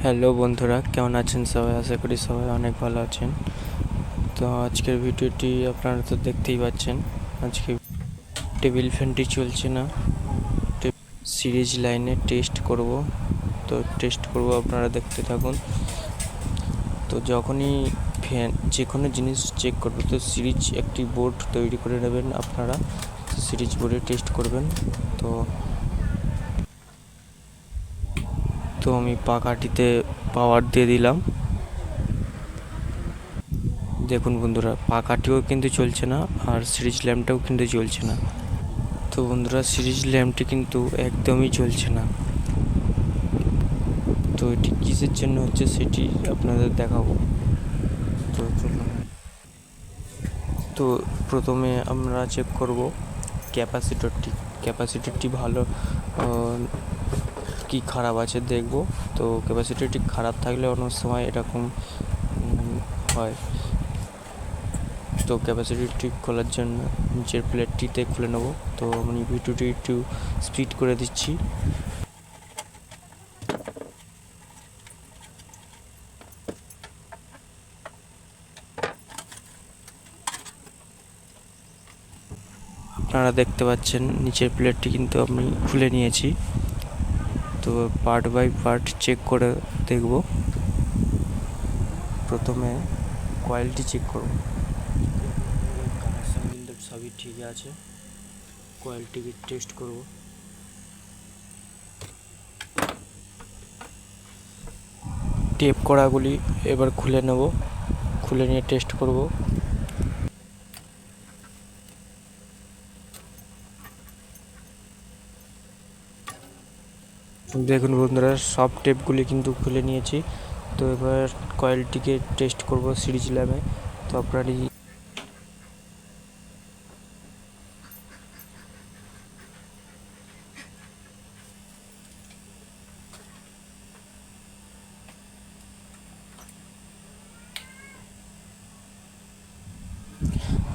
Hello বন্ধুরা, কেমন আছেন সবাই? আশা করি সবাই অনেক ভালো আছেন। তো আজকের ভিডিওটি আপনারা তো দেখতেই পাচ্ছেন। আজকে টেবিল ফ্যানটি চলছে না, সিরিজ লাইনে টেস্ট করব। তো টেস্ট করব, আপনারা দেখতে থাকুন। তো যখনই ফ্যান যে কোনো জিনিস চেক করবে, তো সিরিজ একটি বোর্ড তৈরি করে নেবেন আপনারা। সিরিজ বোর্ডে টেস্ট করবেন। তো তো আমি পাখাটিতে পাওয়ার দিয়ে দিলাম। দেখুন বন্ধুরা, পাখাটিও কিন্তু চলছে না, আর সিরিজ ল্যাম্পটাও কিন্তু চলছে না। তো বন্ধুরা, সিরিজ ল্যাম্পটি কিন্তু একদমই চলছে না। তো এটি কিসের জন্য হচ্ছে সেটি আপনাদের দেখাবো। তো চলুন। তো প্রথমে আমরা চেক করব ক্যাপাসিটরটি ভালো কি খারাপ আছে দেখব। তো ক্যাপাসিটরটি খারাপ থাকলে অনেক সময় এরকম হয়। তো ক্যাপাসিটরটি খোলার জন্য নিচের প্লেটটিতে খুলে নেব। তো আমি ভিডিওটি একটু স্পিড করে দিচ্ছি। আপনারা দেখতে পাচ্ছেন নিচের প্লেটটি কিন্তু আমি খুলে নিয়েছি। তো পার্ট বাই পার্ট চেক করে দেখব। প্রথমে কয়েলটি চেক করব। কানেকশন কিন্তু সবই ঠিক আছে। কয়েলটিকে টেস্ট করব। টেপ কড়াগুলি এবার খুলে নেব, খুলে নিয়ে টেস্ট করব। দেখুন বন্ধুরা, সব টেপগুলি কিন্তু খুলে নিয়েছি। তো এবার কয়েলটিকে টেস্ট করব সিরিজ ল্যাম্পে। তো আপনারই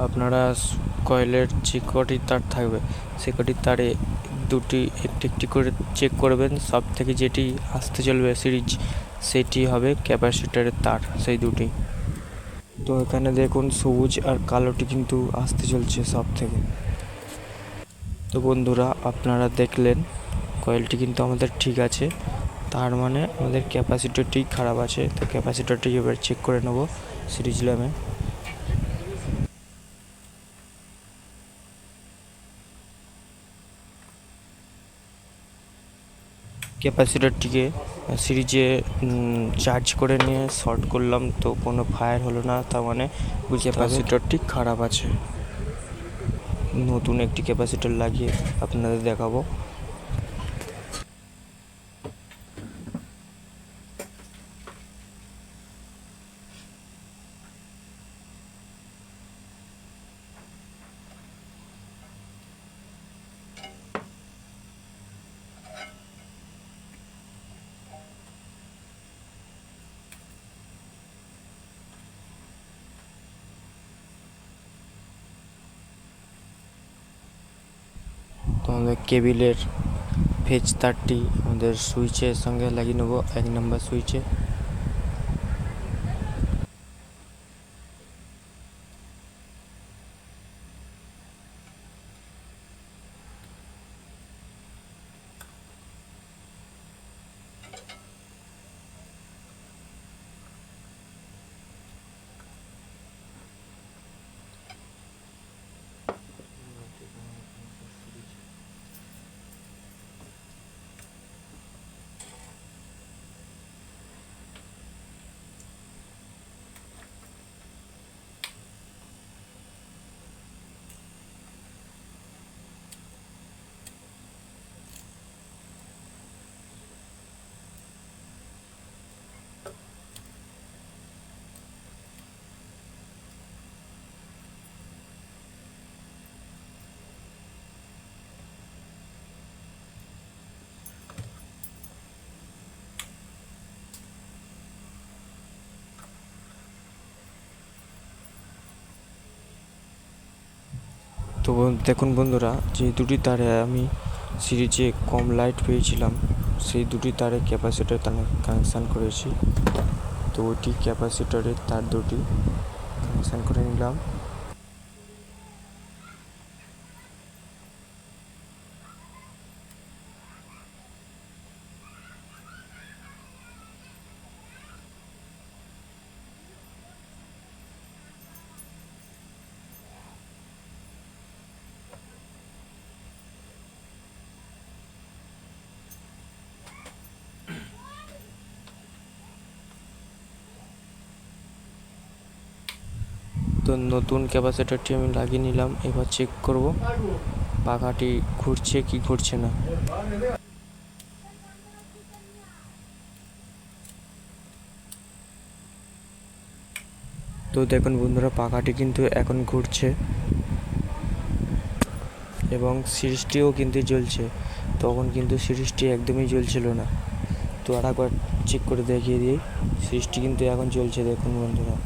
আপনারা কয়েলের যে কটি তার থাকবে, সে কটি তারে দুটি একটি একটি করে চেক করবেন। সব থেকে যেটি আসতে চলবে সিরিজ, সেটি হবে ক্যাপাসিটরের তার, সেই দুটি। তো এখানে দেখুন সবুজ আর কালোটি কিন্তু আসতে চলছে সব থেকে। তো বন্ধুরা, আপনারা দেখলেন কয়েলটি কিন্তু আমাদের ঠিক আছে, তার মানে আমাদের ক্যাপাসিটরটি খারাপ আছে। তো ক্যাপাসিটরটি এবার চেক করে নেব সিরিজ ল্যাম্পে। ক্যাপাসিটরটিকে সিরিজে চার্জ করে নিয়ে শর্ট করলাম, তো কোনো ফায়ার হলো না, তার মানে ক্যাপাসিটরটি খারাপ আছে। নতুন একটি ক্যাপাসিটর লাগিয়ে আপনাদের দেখাবো। তো আমাদের কেবিলের ফেজ তারটি আমাদের সুইচের সঙ্গে লাগিয়ে নেবো, 1 নম্বর সুইচে। তো দেখুন বন্ধুরা, যে দুটি তারে আমি সিরিজে কম লাইট পেয়েছিলাম, সেই দুটি তারে ক্যাপাসিটর কানেকশান করেছি। তো ওইটি ক্যাপাসিটরের তার দুটি কানেকশান করে নিলাম। তো নতুন ক্যাপাসিটরটি আমি লাগিয়ে নিলাম। এবার চেক করব পাখাটি ঘুরছে কি ঘুরছে না। তো দেখুন বন্ধুরা, পাখাটি কিন্তু এখন ঘুরছে এবং সিরিজটিও কিন্তু জ্বলছে। তখন কিন্তু সিরিজটি একদমই জ্বলছিল না। তো আর একবার চেক করে দেখিয়ে দিই। সিরিজটি কিন্তু এখন জ্বলছে। দেখুন বন্ধুরা,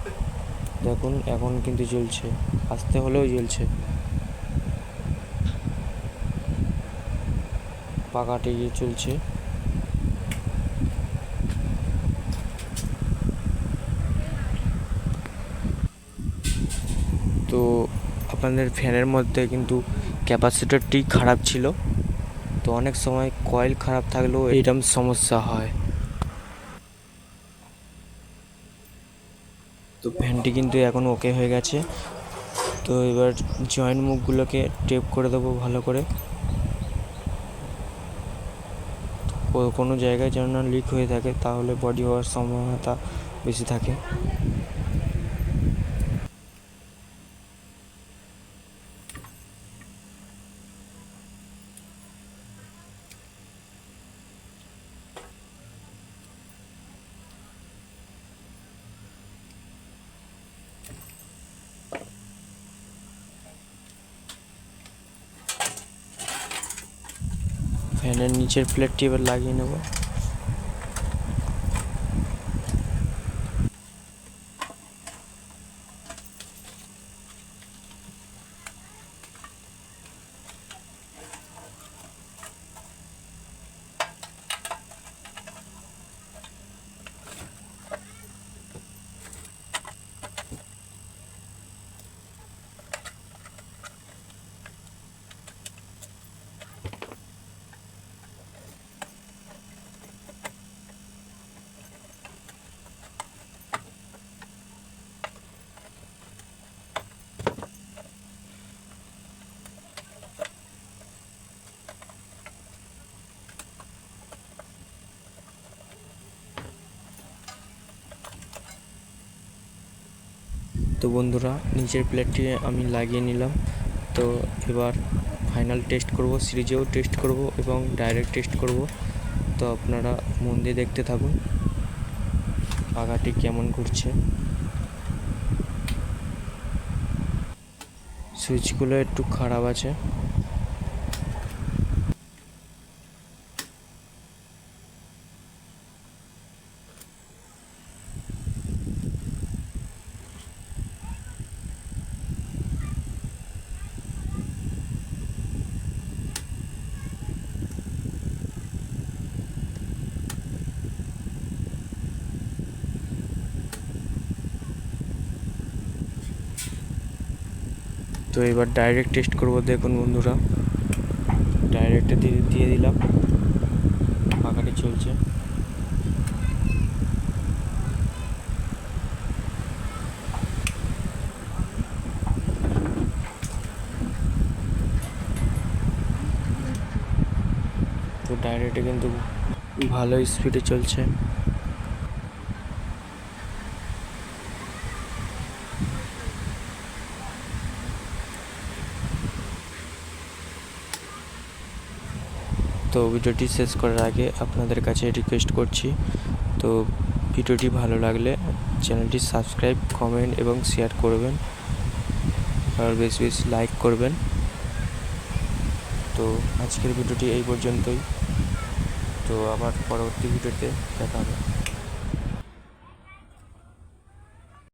দেখুন এখন কিন্তু জ্বলছে, আস্তে হলেও জ্বলছে। পাখাটি চলছে। তো আপনাদের ফ্যানের মধ্যে কিন্তু ক্যাপাসিটরটি খারাপ ছিল। তো অনেক সময় কয়েল খারাপ থাকলেও এরকম সমস্যা হয়। তো ফ্যানটি কিন্তু এখন ওকে হয়ে গেছে। তো এবার জয়েন্ট মুখগুলোকে টেপ করে দেবো ভালো করে। কোনো জায়গায় যেন না লিক হয়ে থাকে, তাহলে বডি হওয়ার সম্ভাবনা বেশি থাকে। ফ্যানের নিচের প্লেটটি এবার লাগিয়ে নেব। তো বন্ধুরা, নিচের প্লেটটি আমি লাগিয়ে নিলাম। তো এবার ফাইনাল টেস্ট করব, সিরিজেও টেস্ট করব এবং ডাইরেক্ট টেস্ট করব। তো আপনারা মন দিয়ে দেখতে থাকুন পাখাটি কেমন ঘুরছে। সুইচগুলো একটু খারাপ আছে। তো এবার ডাইরেক্ট টেস্ট করব। দেখুন বন্ধুরা, ডাইরেক্টে দিয়ে দিলাম, পাখাটি চলছে। তো ডাইরেক্টে কিন্তু ভালো স্পিডে চলছে। তো ভিডিওটি শেষ করার আগে আপনাদের কাছে রিকোয়েস্ট করছি, তো ভিডিওটি ভালো লাগলে চ্যানেলটি সাবস্ক্রাইব, কমেন্ট এবং শেয়ার করবেন, আর বেশি বেশি লাইক করবেন। তো আজকের ভিডিওটি এই পর্যন্তই। তো আবার পরবর্তী ভিডিওতে দেখা হবে।